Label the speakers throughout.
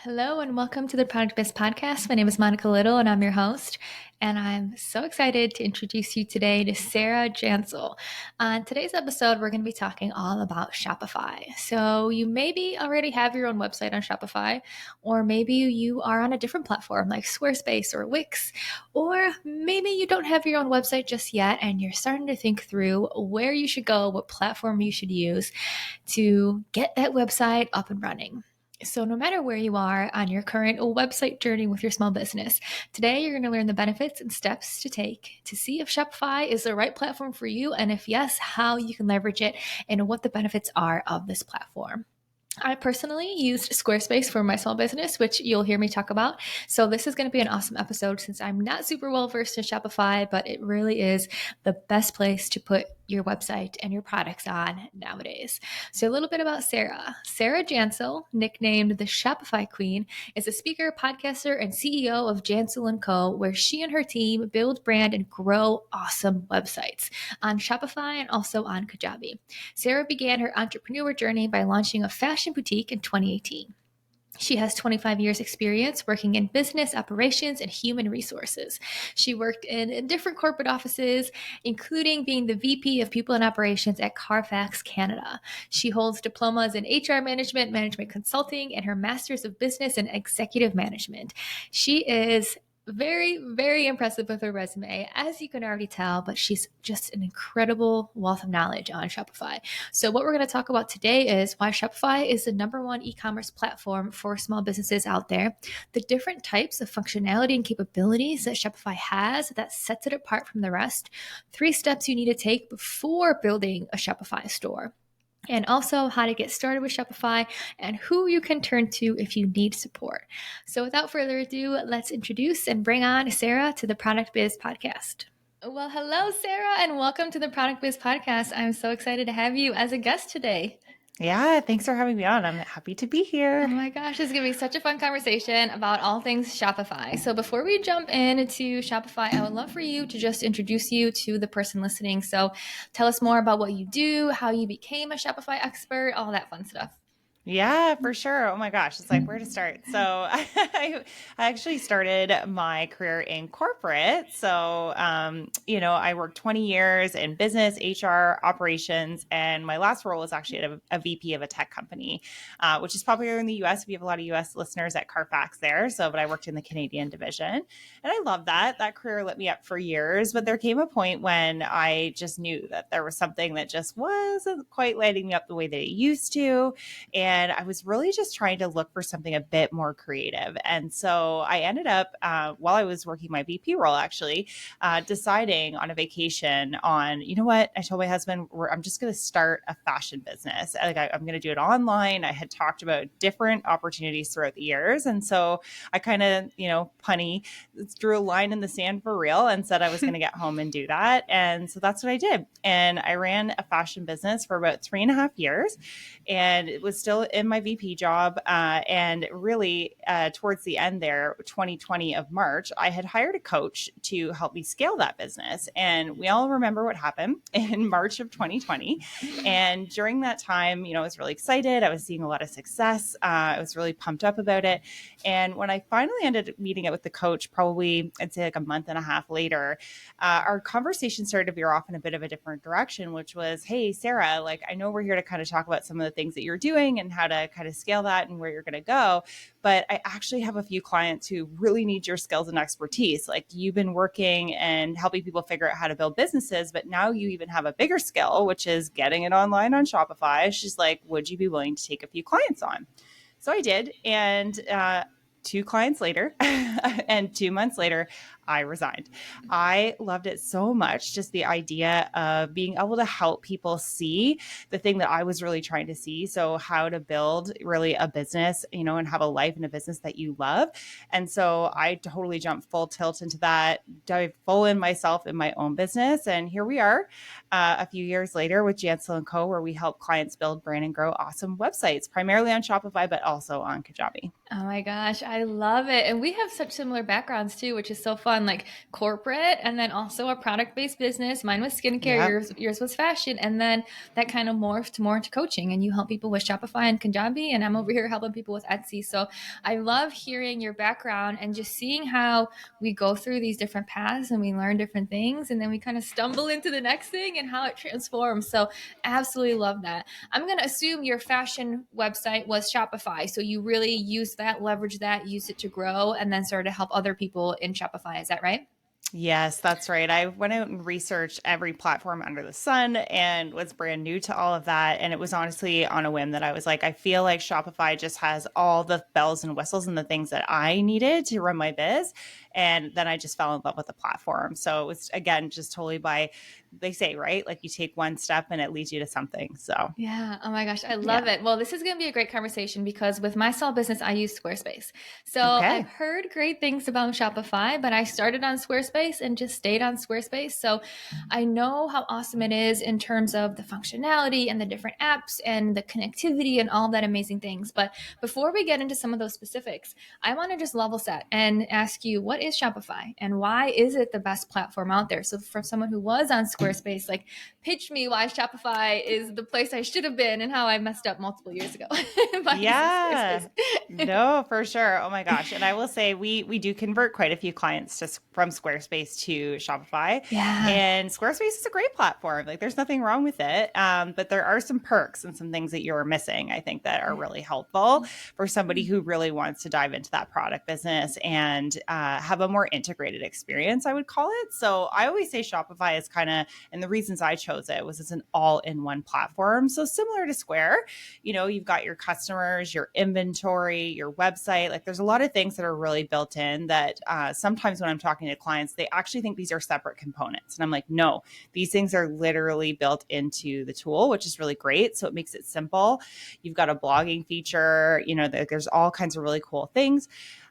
Speaker 1: Hello and welcome to the Product Biz Podcast. My name is Monica Little and I'm your host. And I'm so excited to introduce you today to Sarah Jansel. On today's episode, we're going to be talking all about Shopify. So you maybe already have your own website on Shopify, or maybe you are on a different platform like Squarespace or Wix, or maybe you don't have your own website just yet and you're starting to think through where you should go, what platform you should use to get that website up and running. So no matter where you are on your current website journey with your small business, today you're going to learn the benefits and steps to take to see if Shopify is the right platform for you, and if yes, how you can leverage it and what the benefits are of this platform. I personally used Squarespace for my small business, which you'll hear me talk about. So this is going to be an awesome episode since I'm not super well versed in Shopify, but it really is the best place to put your website and your products on nowadays. So a little bit about Sarah. Sarah Jansel, nicknamed the Shopify Queen, is a speaker, podcaster, and CEO of Jansel & Co., where she and her team build, brand, and grow awesome websites on Shopify and also on Kajabi. Sarah began her entrepreneur journey by launching a fashion boutique in 2018. She has 25 years experience working in business operations and human resources. She worked in different corporate offices, including being the VP of People and Operations at CARFAX Canada. She holds diplomas in HR management, management consulting, and her master's of business and executive management. She is very, very impressive with her resume, as you can already tell, but she's just an incredible wealth of knowledge on Shopify. So what we're going to talk about today is why Shopify is the number one e-commerce platform for small businesses out there, the different types of functionality and capabilities that Shopify has that sets it apart from the rest, 3 steps you need to take before building a Shopify store, and also how to get started with Shopify and who you can turn to if you need support. So without further ado, let's introduce and bring on Sarah to the Product Biz Podcast. Well, hello, Sarah, and welcome to the Product Biz Podcast. I'm so excited to have you as a guest today.
Speaker 2: Yeah, thanks for having me on. I'm happy to be
Speaker 1: Oh
Speaker 2: here.
Speaker 1: my gosh, this is going to be such a fun conversation about all things Shopify. So before we jump into Shopify, I would love for you to just introduce you to the person listening. So tell us more about what you do, how you became a Shopify expert, all that fun stuff.
Speaker 2: Yeah, for sure. Oh my gosh, it's like where to start. So I actually started my career in corporate. So, I worked 20 years in business, HR, operations, and my last role was actually at a VP of a tech company, which is popular in the US. We have a lot of US listeners at CARFAX there. So, but I worked in the Canadian division, and I love that. That career lit me up for years. But there came a point when I just knew that there was something that just wasn't quite lighting me up the way that it used to. And I was really just trying to look for something a bit more creative. And so I ended up, while I was working my VP role, actually, deciding on a vacation on, you know what? I told my husband, I'm just going to start a fashion business. I'm going to do it online. I had talked about different opportunities throughout the years. And so I kind of, punny drew a line in the sand for real and said I was going to get home and do that. And so that's what I did. And I ran a fashion business for about 3.5 years. And it was still in my VP job. And really, towards the end there, 2020 of March, I had hired a coach to help me scale that business. And we all remember what happened in March of 2020. And during that time, I was really excited. I was seeing a lot of success. I was really pumped up about it. And when I finally ended up meeting up with the coach, probably I'd say like a month and a half later, our conversation started to veer off in a bit of a different direction, which was, hey, Sarah, like, I know we're here to kind of talk about some of the things that you're doing and how to kind of scale that and where you're going to go. But I actually have a few clients who really need your skills and expertise. Like, you've been working and helping people figure out how to build businesses, but now you even have a bigger skill, which is getting it online on Shopify. She's like, would you be willing to take a few clients on? So I did. And 2 clients later and 2 months later, I resigned. I loved it so much, just the idea of being able to help people see the thing that I was really trying to see. So how to build really a business, and have a life and a business that you love. And so I totally jumped full tilt into that, dived full in myself in my own business. And here we are a few years later with Jansel & Co., where we help clients build, brand, and grow awesome websites, primarily on Shopify, but also on Kajabi.
Speaker 1: Oh my gosh, I love it. And we have such similar backgrounds too, which is so fun. Like corporate, and then also a product-based business. Mine was skincare,
Speaker 2: Yep.
Speaker 1: yours was fashion, and then that kind of morphed more into coaching. And you help people with Shopify and Kajabi, and I'm over here helping people with Etsy. So I love hearing your background and just seeing how we go through these different paths and we learn different things, and then we kind of stumble into the next thing and how it transforms. So absolutely love that. I'm going to assume your fashion website was Shopify. So you really used that, leverage that, use it to grow, and then started to help other people in Shopify. Is that right?
Speaker 2: Yes, that's right. I went out and researched every platform under the sun and was brand new to all of that. And it was honestly on a whim that I was like, I feel like Shopify just has all the bells and whistles and the things that I needed to run my biz. And then I just fell in love with the platform. So it was, again, just totally by, they say, right? Like you take one step and it leads you to something. So,
Speaker 1: Yeah. Oh my gosh. I love
Speaker 2: yeah.
Speaker 1: it. Well, this is going to be a great conversation because with my small business, I use Squarespace. So I've
Speaker 2: Okay.
Speaker 1: heard great things about Shopify, but I started on Squarespace and just stayed on Squarespace. So I know how awesome it is in terms of the functionality and the different apps and the connectivity and all that amazing things. But before we get into some of those specifics, I want to just level set and ask you, what is Shopify and why is it the best platform out there? So for someone who was on Squarespace, like pitch me why Shopify is the place I should have been and how I messed up multiple years ago by using
Speaker 2: Yeah.
Speaker 1: Squarespace.
Speaker 2: No, for sure. Oh my gosh. And I will say we do convert quite a few clients to from Squarespace to Shopify.
Speaker 1: Yeah.
Speaker 2: And Squarespace is a great platform. Like there's nothing wrong with it. But there are some perks and some things that you're missing, I think, that are really helpful for somebody who really wants to dive into that product business and have a more integrated experience, I would call it. So I always say Shopify is kind of, and the reasons I chose it was it's an all-in-one platform. So similar to Square, you've got your customers, your inventory, your website. Like there's a lot of things that are really built in that sometimes when I'm talking to clients, they actually think these are separate components. And I'm like, no, these things are literally built into the tool, which is really great. So it makes it simple. You've got a blogging feature, there's all kinds of really cool things.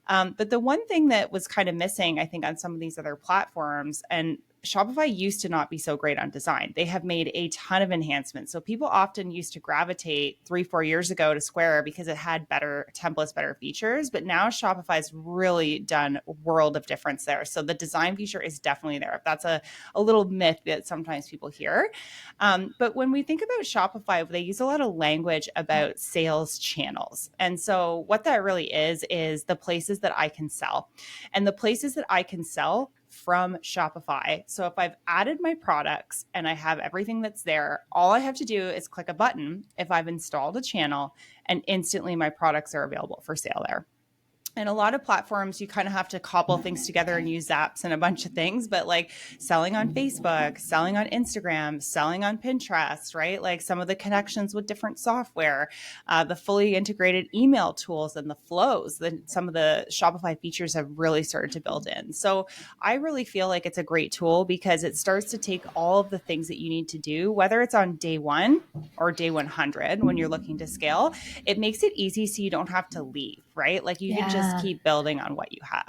Speaker 2: But the one thing that was kind of missing, I think, on some of these other platforms, and Shopify used to not be so great on design. They have made a ton of enhancements. So people often used to gravitate 3-4 years ago to Square because it had better templates, better features. But now Shopify's really done a world of difference there. So the design feature is definitely there. That's a little myth that sometimes people hear. But when we think about Shopify, they use a lot of language about sales channels. And so what that really is the places that I can sell. And the places that I can sell from Shopify. So if I've added my products and I have everything that's there, all I have to do is click a button if I've installed a channel, and instantly my products are available for sale there. And a lot of platforms, you kind of have to cobble things together and use apps and a bunch of things, but like selling on Facebook, selling on Instagram, selling on Pinterest, right? Like some of the connections with different software, the fully integrated email tools and the flows that some of the Shopify features have really started to build in. So I really feel like it's a great tool because it starts to take all of the things that you need to do, whether it's on day 1 or day 100 when you're looking to scale. It makes it easy so you don't have to leave, right? Like you can just keep building on what you have.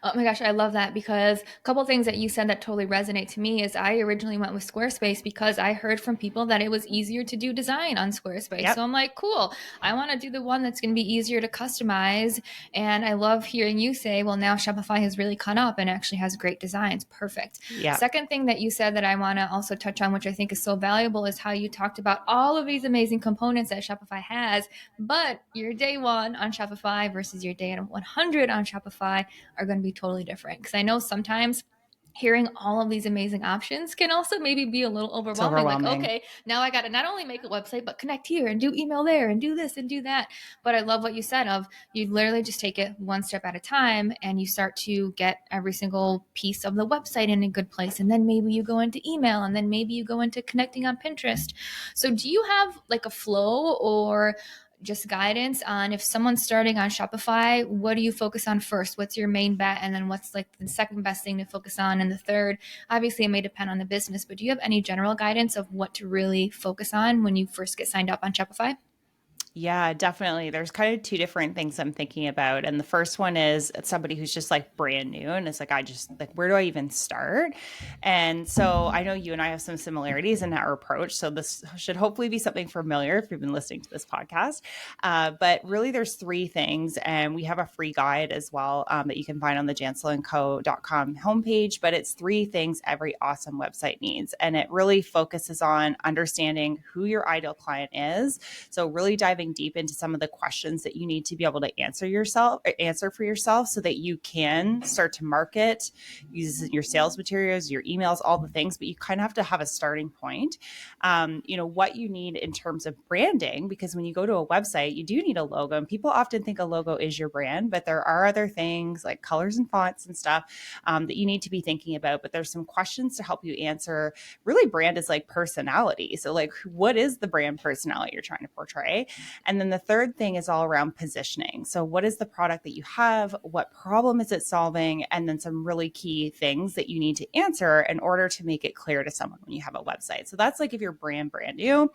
Speaker 1: Oh my gosh, I love that because a couple of things that you said that totally resonate to me is I originally went with Squarespace because I heard from people that it was easier to do design on Squarespace.
Speaker 2: Yep.
Speaker 1: So I'm like, cool, I want to do the one that's going to be easier to customize. And I love hearing you say, well, now Shopify has really caught up and actually has great designs. Perfect.
Speaker 2: Yeah.
Speaker 1: Second thing that you said that I want to also touch on, which I think is so valuable, is how you talked about all of these amazing components that Shopify has, but your day 1 on Shopify versus your day 100 on Shopify are going to be totally different. Because I know sometimes hearing all of these amazing options can also maybe be a little
Speaker 2: It's
Speaker 1: overwhelming. Like,
Speaker 2: overwhelming.
Speaker 1: okay, now I got to not only make a website, but connect here and do email there and do this and do that. But I love what you said of you literally just take it one step at a time and you start to get every single piece of the website in a good place. And then maybe you go into email and then maybe you go into connecting on Pinterest. So do you have like a flow or just guidance on if someone's starting on Shopify, what do you focus on first? What's your main bet? And then what's like the second best thing to focus on? And the third, obviously it may depend on the business, but do you have any general guidance of what to really focus on when you first get signed up on Shopify?
Speaker 2: Yeah, definitely. There's kind of two different things I'm thinking about. And the first one is somebody who's just like brand new and it's like, I just like, where do I even start? And so I know you and I have some similarities in our approach. So this should hopefully be something familiar if you've been listening to this podcast. But really, there's three things. And we have a free guide as well that you can find on the janselandco.com homepage. But it's three things every awesome website needs. And it really focuses on understanding who your ideal client is. So really diving deep into some of the questions that you need to be able to answer for yourself so that you can start to market, use your sales materials, your emails, all the things, but you kind of have to have a starting point. What you need in terms of branding, because when you go to a website, you do need a logo, and people often think a logo is your brand, but there are other things like colors and fonts and stuff that you need to be thinking about. But there's some questions to help you answer. Really, brand is like personality. So like, what is the brand personality you're trying to portray? And then the third thing is all around positioning. So what is the product that you have? What problem is it solving? And then some really key things that you need to answer in order to make it clear to someone when you have a website. So that's like if you're brand new.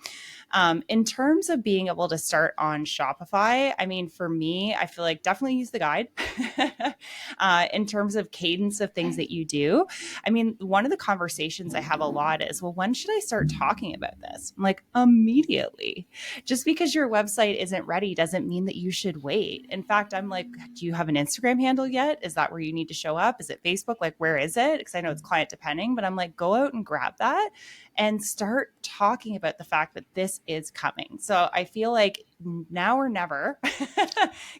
Speaker 2: In terms of being able to start on Shopify, I mean, for me, I feel like definitely use the guide. In terms of cadence of things that you do, I mean, one of the conversations I have a lot is, well, when should I start talking about this? I'm like, immediately. Just because your website isn't ready doesn't mean that you should wait. In fact, I'm like, do you have an Instagram handle yet? Is that where you need to show up? Is it Facebook? Like, where is it? Because I know it's client depending, but I'm like, go out and grab that and start talking about the fact that this is coming. So I feel like now or never,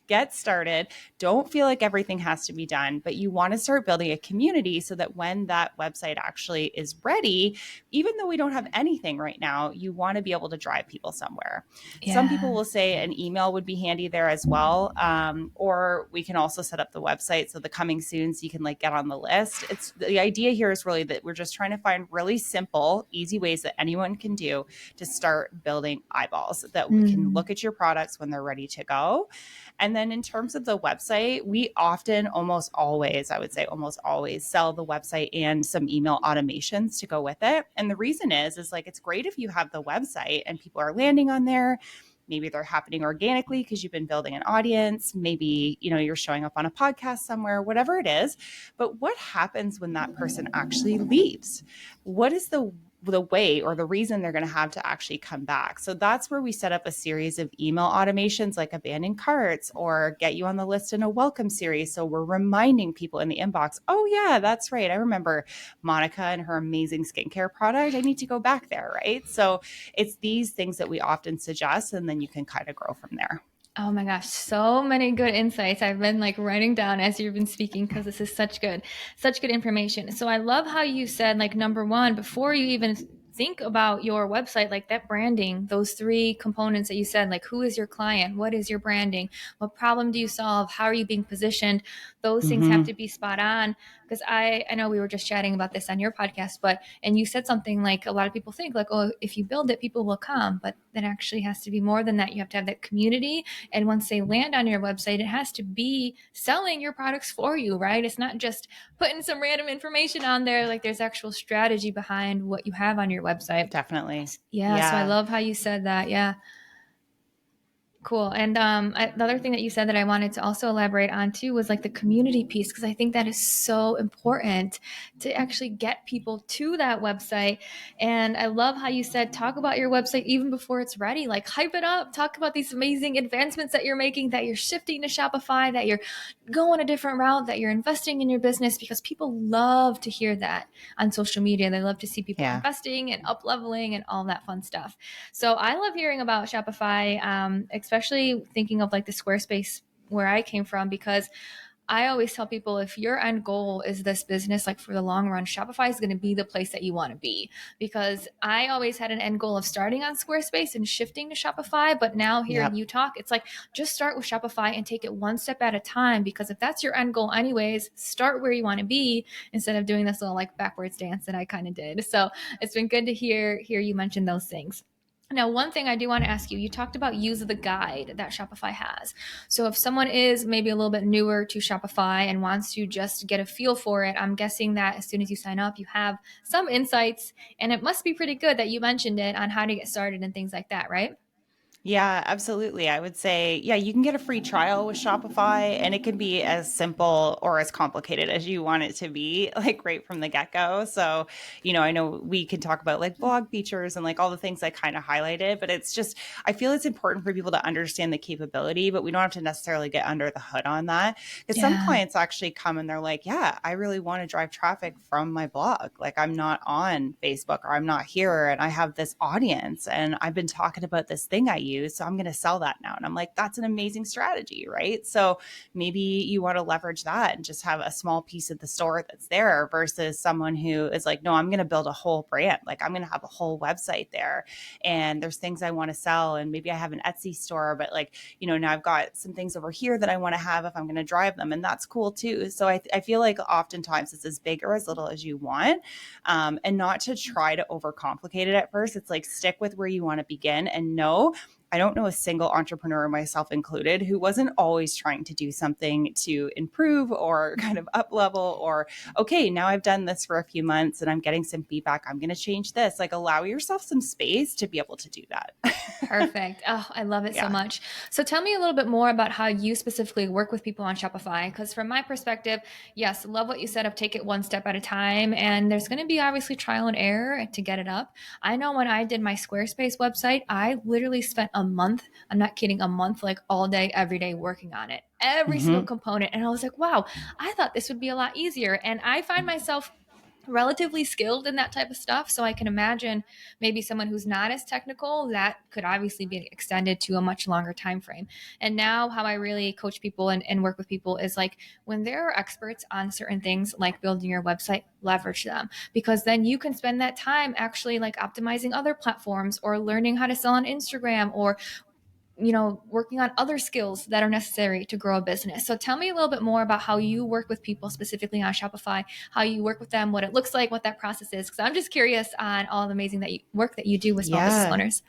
Speaker 2: get started. Don't feel like everything has to be done, but you want to start building a community so that when that website actually is ready, even though we don't have anything right now, you want to be able to drive people somewhere.
Speaker 1: Yeah.
Speaker 2: Some people will say an email would be handy there as well. Or we can also set up the website. So the coming soon, so you can like get on the list. It's the idea here is really that we're just trying to find really simple, easy ways that anyone can do to start building eyeballs that we can look at your products when they're ready to go. And then in terms of the website, we often almost always sell the website and some email automations to go with it. And the reason is like, it's great if you have the website and people are landing on there. Maybe they're happening organically because you've been building an audience. Maybe, you're showing up on a podcast somewhere, whatever it is. But what happens when that person actually leaves? What is the way or the reason they're going to have to actually come back? So that's where we set up a series of email automations like abandoned carts or get you on the list in a welcome series. So we're reminding people in the inbox, oh yeah, that's right, I remember Monica and her amazing skincare product. I need to go back there, right? So it's these things that we often suggest, and then you can kind of grow from there.
Speaker 1: Oh my gosh, so many good insights. I've been like writing down as you've been speaking because this is such good information. So I love how you said like number one, before you even think about your website, like that branding, those three components that you said, like who is your client? What is your branding? What problem do you solve? How are you being positioned? Those things have to be spot on. Because I know we were just chatting about this on your podcast, and you said something like a lot of people think like, oh, if you build it, people will come, but that actually has to be more than that. You have to have that community. And once they land on your website, it has to be selling your products for you, right? It's not just putting some random information on there. Like there's actual strategy behind what you have on your website.
Speaker 2: Definitely.
Speaker 1: Yeah. So I love how you said that. Yeah. Cool. And the other thing that you said that I wanted to also elaborate on too was like the community piece, because I think that is so important to actually get people to that website. And I love how you said, talk about your website even before it's ready, like hype it up, talk about these amazing advancements that you're making, that you're shifting to Shopify, that you're going a different route, that you're investing in your business, because people love to hear that on social media. They love to see people investing and up leveling and all that fun stuff. So I love hearing about Shopify, especially thinking of like the Squarespace where I came from, because I always tell people, if your end goal is this business, like for the long run, Shopify is going to be the place that you want to be. Because I always had an end goal of starting on Squarespace and shifting to Shopify. But now hearing you talk, it's like, just start with Shopify and take it one step at a time. Because if that's your end goal anyways, start where you want to be instead of doing this little like backwards dance that I kind of did. So it's been good to hear you mention those things. Now, one thing I do want to ask you, you talked about use the guide that Shopify has. So if someone is maybe a little bit newer to Shopify and wants to just get a feel for it, I'm guessing that as soon as you sign up, you have some insights, and it must be pretty good that you mentioned it on how to get started and things like that, right?
Speaker 2: Yeah, absolutely. I would say, yeah, you can get a free trial with Shopify, and it can be as simple or as complicated as you want it to be, like right from the get-go. So, I know we can talk about like blog features and like all the things I kind of highlighted, but it's just, I feel it's important for people to understand the capability, but we don't have to necessarily get under the hood on that. Because some
Speaker 1: Yeah.
Speaker 2: clients actually come and they're like, yeah, I really want to drive traffic from my blog. Like I'm not on Facebook or I'm not here and I have this audience and I've been talking about this thing I use. So I'm going to sell that now. And I'm like, that's an amazing strategy, right? So maybe you want to leverage that and just have a small piece of the store that's there versus someone who is like, no, I'm going to build a whole brand. Like I'm going to have a whole website there and there's things I want to sell. And maybe I have an Etsy store, but like, now I've got some things over here that I want to have if I'm going to drive them. And that's cool too. So I feel like oftentimes it's as big or as little as you want, and not to try to overcomplicate it at first. It's like stick with where you want to begin and know I don't know a single entrepreneur, myself included, who wasn't always trying to do something to improve or kind of up level or, okay, now I've done this for a few months and I'm getting some feedback. I'm going to change this. Like allow yourself some space to be able to do that.
Speaker 1: Perfect. Oh, I love it so
Speaker 2: Yeah.
Speaker 1: much. So tell me a little bit more about how you specifically work with people on Shopify. Because from my perspective, yes, love what you said of take it one step at a time. And there's going to be obviously trial and error to get it up. I know when I did my Squarespace website, I literally spent a month, I'm not kidding, a month, like all day, every day working on it, every single
Speaker 2: Mm-hmm.
Speaker 1: component. And I was like, wow, I thought this would be a lot easier. And I find myself relatively skilled in that type of stuff. So I can imagine maybe someone who's not as technical, that could obviously be extended to a much longer time frame. And now how I really coach people and work with people is like when there are experts on certain things like building your website, leverage them because then you can spend that time actually like optimizing other platforms or learning how to sell on Instagram or working on other skills that are necessary to grow a business. So tell me a little bit more about how you work with people specifically on Shopify, how you work with them, what it looks like, what that process is. Because I'm just curious on all the amazing work that you do with small business
Speaker 2: Yeah.
Speaker 1: owners.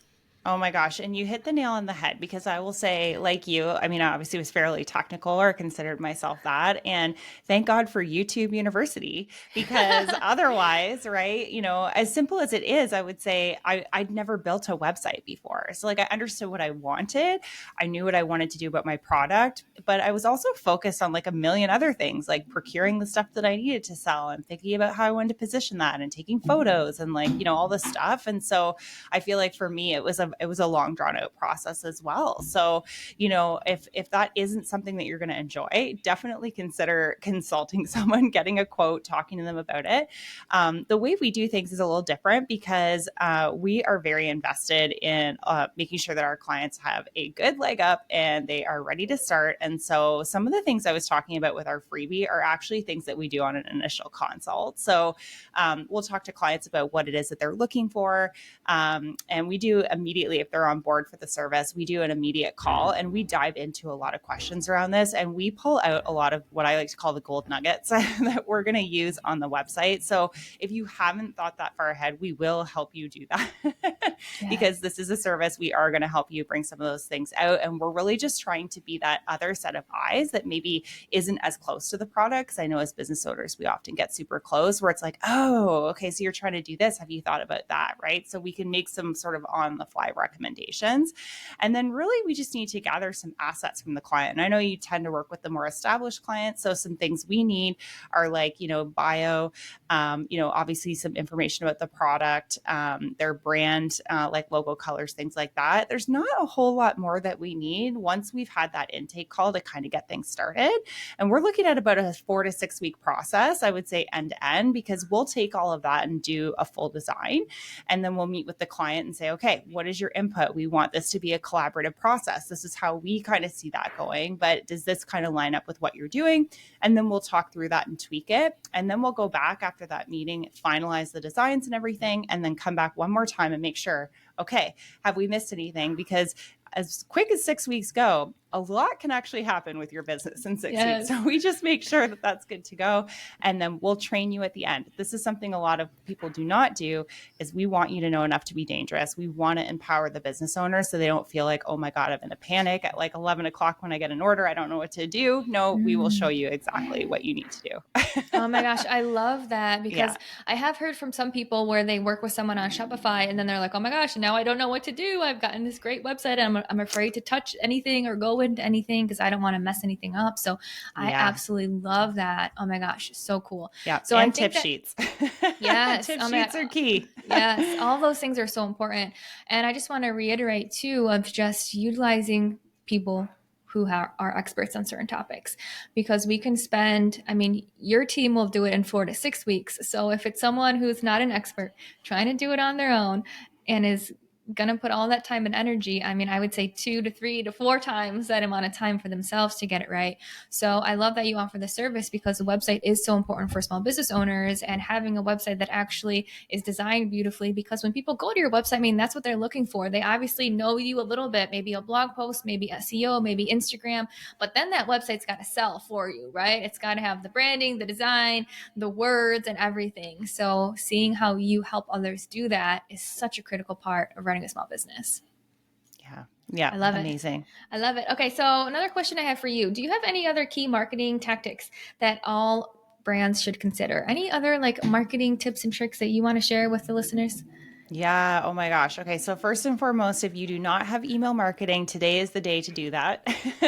Speaker 2: Oh my gosh. And you hit the nail on the head because I will say, like you, I mean, I obviously was fairly technical or considered myself that. And thank God for YouTube University because otherwise, right, as simple as it is, I would say I'd never built a website before. So, like, I understood what I wanted. I knew what I wanted to do about my product, but I was also focused on like a million other things, like procuring the stuff that I needed to sell and thinking about how I wanted to position that and taking photos and like, all this stuff. And so, I feel like for me, it was a long drawn out process as well. So, if that isn't something that you're going to enjoy, definitely consider consulting someone, getting a quote, talking to them about it. The way we do things is a little different because we are very invested in making sure that our clients have a good leg up and they are ready to start. And so some of the things I was talking about with our freebie are actually things that we do on an initial consult. So we'll talk to clients about what it is that they're looking for. And we do immediately, if they're on board for the service, we do an immediate call and we dive into a lot of questions around this. And we pull out a lot of what I like to call the gold nuggets that we're going to use on the website. So if you haven't thought that far ahead, we will help you do that
Speaker 1: Yeah.
Speaker 2: because this is a service. We are going to help you bring some of those things out. And we're really just trying to be that other set of eyes that maybe isn't as close to the product. Because I know as business owners, we often get super close where it's like, oh, okay, so you're trying to do this. Have you thought about that? Right. So we can make some sort of on the fly recommendations. And then really we just need to gather some assets from the client. And I know you tend to work with the more established clients. So some things we need are like, bio, obviously some information about the product, their brand, like logo colors, things like that. There's not a whole lot more that we need once we've had that intake call to kind of get things started. And we're looking at about a 4 to 6 week process, I would say end to end, because we'll take all of that and do a full design. And then we'll meet with the client and say, okay, what is your input? We want this to be a collaborative process. This is how we kind of see that going, but does this kind of line up with what you're doing? And then we'll talk through that and tweak it. And then we'll go back after that meeting, finalize the designs and everything, and then come back one more time and make sure, okay, have we missed anything? Because as quick as 6 weeks go, a lot can actually happen with your business in 6 weeks.
Speaker 1: Yes.
Speaker 2: So we just make sure that that's good to go. And then we'll train you at the end. This is something a lot of people do not do, is we want you to know enough to be dangerous. We want to empower the business owner so they don't feel like, oh my God, I'm in a panic at like 11 o'clock when I get an order. I don't know what to do. No, we will show you exactly what you need to do.
Speaker 1: Oh my gosh, I love that because
Speaker 2: Yeah.
Speaker 1: I have heard from some people where they work with someone on Shopify and then they're like, oh my gosh, now I don't know what to do. I've gotten this great website and I'm afraid to touch anything or go into anything because I don't want to mess anything up. So I
Speaker 2: Yeah.
Speaker 1: absolutely love that. Oh my gosh, so cool.
Speaker 2: Yeah.
Speaker 1: So
Speaker 2: And
Speaker 1: I think
Speaker 2: tip
Speaker 1: that,
Speaker 2: sheets.
Speaker 1: yes,
Speaker 2: Tip
Speaker 1: oh my,
Speaker 2: sheets are key.
Speaker 1: yes, all those things are so important. And I just want to reiterate too of just utilizing people who are experts on certain topics because we can spend, I mean, your team will do it in 4 to 6 weeks. So if it's someone who's not an expert trying to do it on their own and is going to put all that time and energy, I mean, I would say 2 to 3 to 4 times that amount of time for themselves to get it right. So I love that you offer the service because the website is so important for small business owners and having a website that actually is designed beautifully because when people go to your website, I mean, that's what they're looking for. They obviously know you a little bit, maybe a blog post, maybe SEO, maybe Instagram, but then that website's got to sell for you, right? It's got to have the branding, the design, the words and everything. So seeing how you help others do that is such a critical part of running a small business.
Speaker 2: Yeah. Yeah.
Speaker 1: I love
Speaker 2: Amazing.
Speaker 1: it. I love it. Okay. So another question I have for you. Do you have any other key marketing tactics that all brands should consider? Any other like marketing tips and tricks that you want to share with the listeners?
Speaker 2: Yeah. Oh my gosh. Okay. So first and foremost, if you do not have email marketing, today is the day to do that.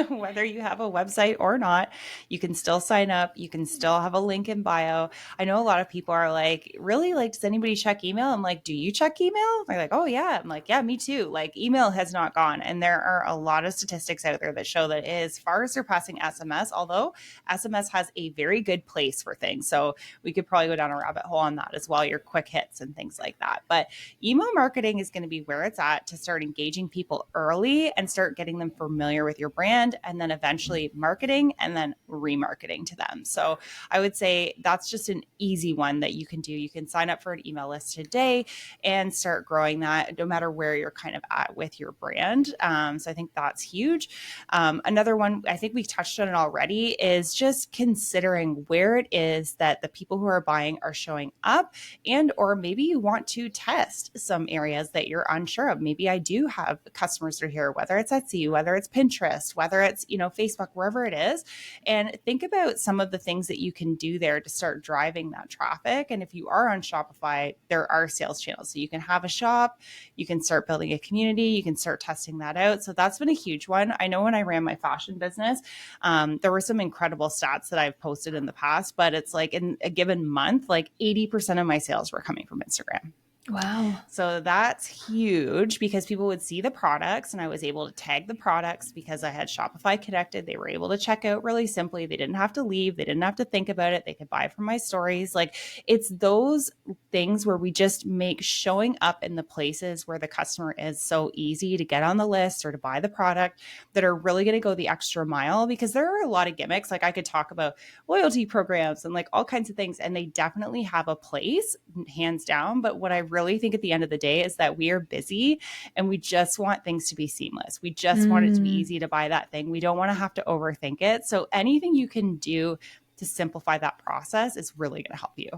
Speaker 2: Whether you have a website or not, you can still sign up. You can still have a link in bio. I know a lot of people are like, really? Like, does anybody check email? I'm like, do you check email? They're like, oh yeah. I'm like, yeah, me too. Like email has not gone. And there are a lot of statistics out there that show that it is far surpassing SMS, although SMS has a very good place for things. So we could probably go down a rabbit hole on that as well, your quick hits and things like that. But email marketing is going to be where it's at to start engaging people early and start getting them familiar with your brand, and then eventually marketing and then remarketing to them. So I would say that's just an easy one that you can do. You can sign up for an email list today and start growing that no matter where you're kind of at with your brand. So I think that's huge. Another one, I think we touched on it already, is just considering where it is that the people who are buying are showing up, and or maybe you want to test some areas that you're unsure of. Maybe I do have customers that are here, whether it's Etsy, whether it's Pinterest, whether it's, Facebook, wherever it is. And think about some of the things that you can do there to start driving that traffic. And if you are on Shopify, there are sales channels. So you can have a shop, you can start building a community, you can start testing that out. So that's been a huge one. I know when I ran my fashion business, there were some incredible stats that I've posted in the past, but it's like in a given month, like 80% of my sales were coming from Instagram.
Speaker 1: Wow.
Speaker 2: So that's huge because people would see the products, and I was able to tag the products because I had Shopify connected. They were able to check out really simply. They didn't have to leave. They didn't have to think about it. They could buy from my stories. Like, it's those things where we just make showing up in the places where the customer is so easy to get on the list or to buy the product that are really going to go the extra mile, because there are a lot of gimmicks. Like, I could talk about loyalty programs and like all kinds of things, and they definitely have a place, hands down. But what I really think at the end of the day is that we are busy and we just want things to be seamless. We just want it to be easy to buy that thing. We don't want to have to overthink it. So anything you can do to simplify that process is really going to help you.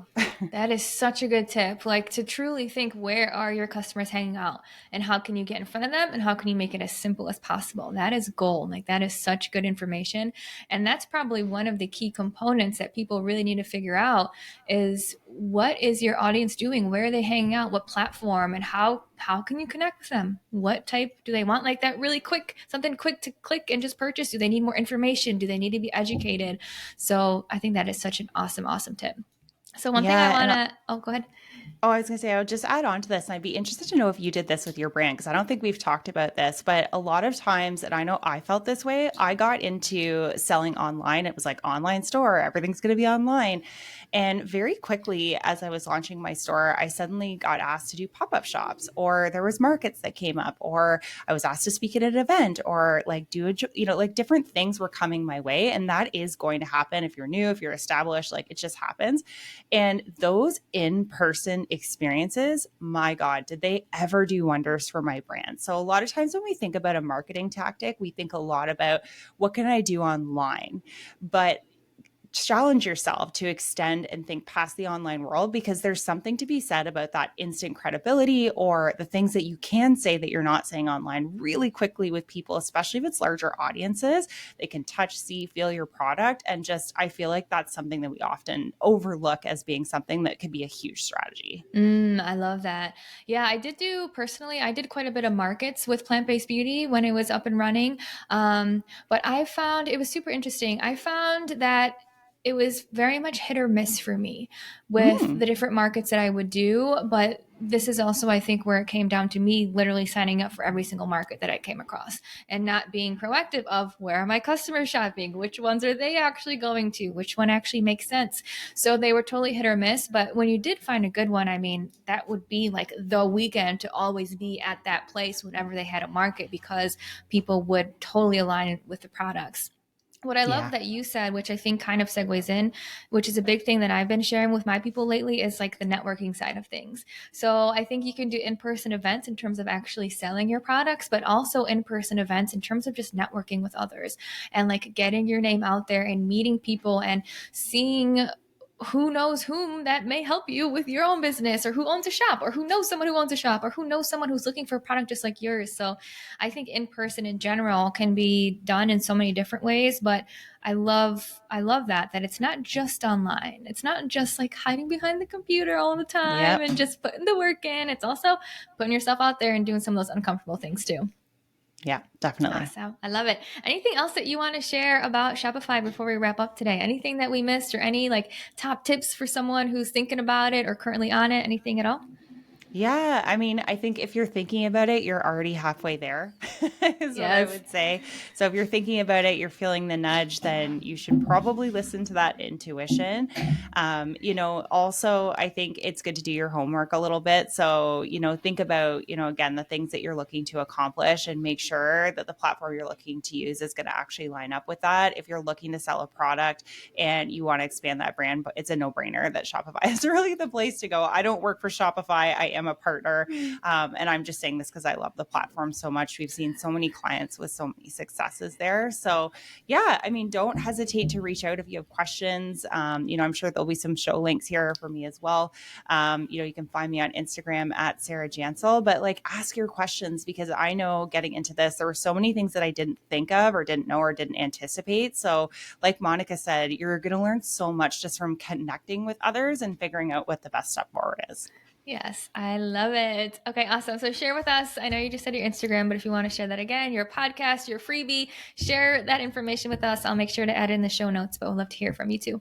Speaker 1: That is such a good tip. Like to truly think, where are your customers hanging out and how can you get in front of them and how can you make it as simple as possible? That is gold. Like that is such good information. And that's probably one of the key components that people really need to figure out is what is your audience doing? Where are they hanging out? What platform? And how can you connect with them? What type do they want? Like that really quick, something quick to click and just purchase? Do they need more information? Do they need to be educated? So I think that is such an awesome, awesome tip. So one thing I
Speaker 2: Yeah.
Speaker 1: want
Speaker 2: And
Speaker 1: to, oh, go ahead.
Speaker 2: Oh, I was going to say, I would just add on to this, and I'd be interested to know if you did this with your brand, because I don't think we've talked about this, but a lot of times, and I know I felt this way, I got into selling online. It was like online store, everything's going to be online. And very quickly, as I was launching my store, I suddenly got asked to do pop-up shops, or there was markets that came up, or I was asked to speak at an event, or like do like different things were coming my way. And that is going to happen if you're new, if you're established, like it just happens. And those in-person experiences, my God, did they ever do wonders for my brand? So a lot of times when we think about a marketing tactic, we think a lot about what can I do online? But challenge yourself to extend and think past the online world, because there's something to be said about that instant credibility, or the things that you can say that you're not saying online really quickly with people, especially if it's larger audiences. They can touch, see, feel your product. And just, I feel like that's something that we often overlook as being something that could be a huge strategy.
Speaker 1: I love that. Yeah, I did quite a bit of markets with plant-based beauty when it was up and running. But I found it was super interesting. I found that it was very much hit or miss for me with
Speaker 2: Mm,
Speaker 1: the different markets that I would do. But this is also, I think, where it came down to me literally signing up for every single market that I came across and not being proactive of where are my customers shopping? Which ones are they actually going to? Which one actually makes sense? So they were totally hit or miss. But when you did find a good one, I mean, that would be like the weekend to always be at that place whenever they had a market, because people would totally align with the products. What I love
Speaker 2: yeah.
Speaker 1: that you said, which I think kind of segues in, which is a big thing that I've been sharing with my people lately, is like the networking side of things. So I think you can do in-person events in terms of actually selling your products, but also in-person events in terms of just networking with others and like getting your name out there and meeting people and seeing who knows whom that may help you with your own business, or who owns a shop, or who knows someone who owns a shop, or who knows someone who's looking for a product just like yours. So I think in person in general can be done in so many different ways, but I love that it's not just online. It's not just like hiding behind the computer all the time
Speaker 2: Yep.
Speaker 1: and just putting the work in. It's also putting yourself out there and doing some of those uncomfortable things too.
Speaker 2: Yeah, definitely.
Speaker 1: Awesome. I love it. Anything else that you want to share about Shopify before we wrap up today? Anything that we missed, or any like top tips for someone who's thinking about it or currently on it? Anything at all?
Speaker 2: Yeah, I mean, I think if you're thinking about it, you're already halfway there, is what I
Speaker 1: Yes.
Speaker 2: would say. So if you're thinking about it, you're feeling the nudge, then you should probably listen to that intuition. Also, I think it's good to do your homework a little bit. So, think about, again, the things that you're looking to accomplish, and make sure that the platform you're looking to use is going to actually line up with that. If you're looking to sell a product and you want to expand that brand, but it's a no-brainer that Shopify is really the place to go. I don't work for Shopify. I am a partner. And I'm just saying this because I love the platform so much. We've seen so many clients with so many successes there. So yeah, I mean, don't hesitate to reach out if you have questions. I'm sure there'll be some show links here for me as well. You can find me on Instagram at Sarah Jansel, but like, ask your questions, because I know getting into this, there were so many things that I didn't think of, or didn't know, or didn't anticipate. So like Monica said, you're going to learn so much just from connecting with others and figuring out what the best step forward is.
Speaker 1: Yes, I love it. Okay, awesome. So share with us. I know you just said your Instagram, but if you want to share that again, your podcast, your freebie, share that information with us. I'll make sure to add it in the show notes, but we'd love to hear from you too.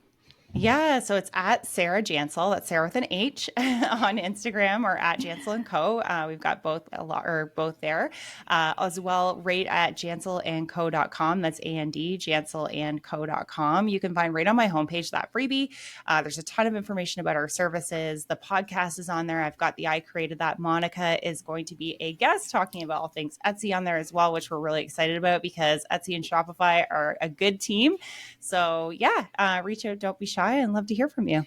Speaker 2: Yeah, so it's at Sarah Jansel. That's Sarah with an H on Instagram, or at Jansel and Co. We've got both both there as well. Right at janselandco.com. That's AND janselandco.com. You can find right on my homepage that freebie. There's a ton of information about our services. The podcast is on there. I've got the I Created That. Monica is going to be a guest talking about all things Etsy on there as well, which we're really excited about, because Etsy and Shopify are a good team. So yeah, reach out. Don't be shy, and love to hear from you.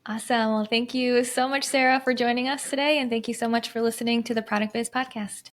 Speaker 1: Awesome. Well, thank you so much, Sarah, for joining us today. And thank you so much for listening to the Product Biz podcast.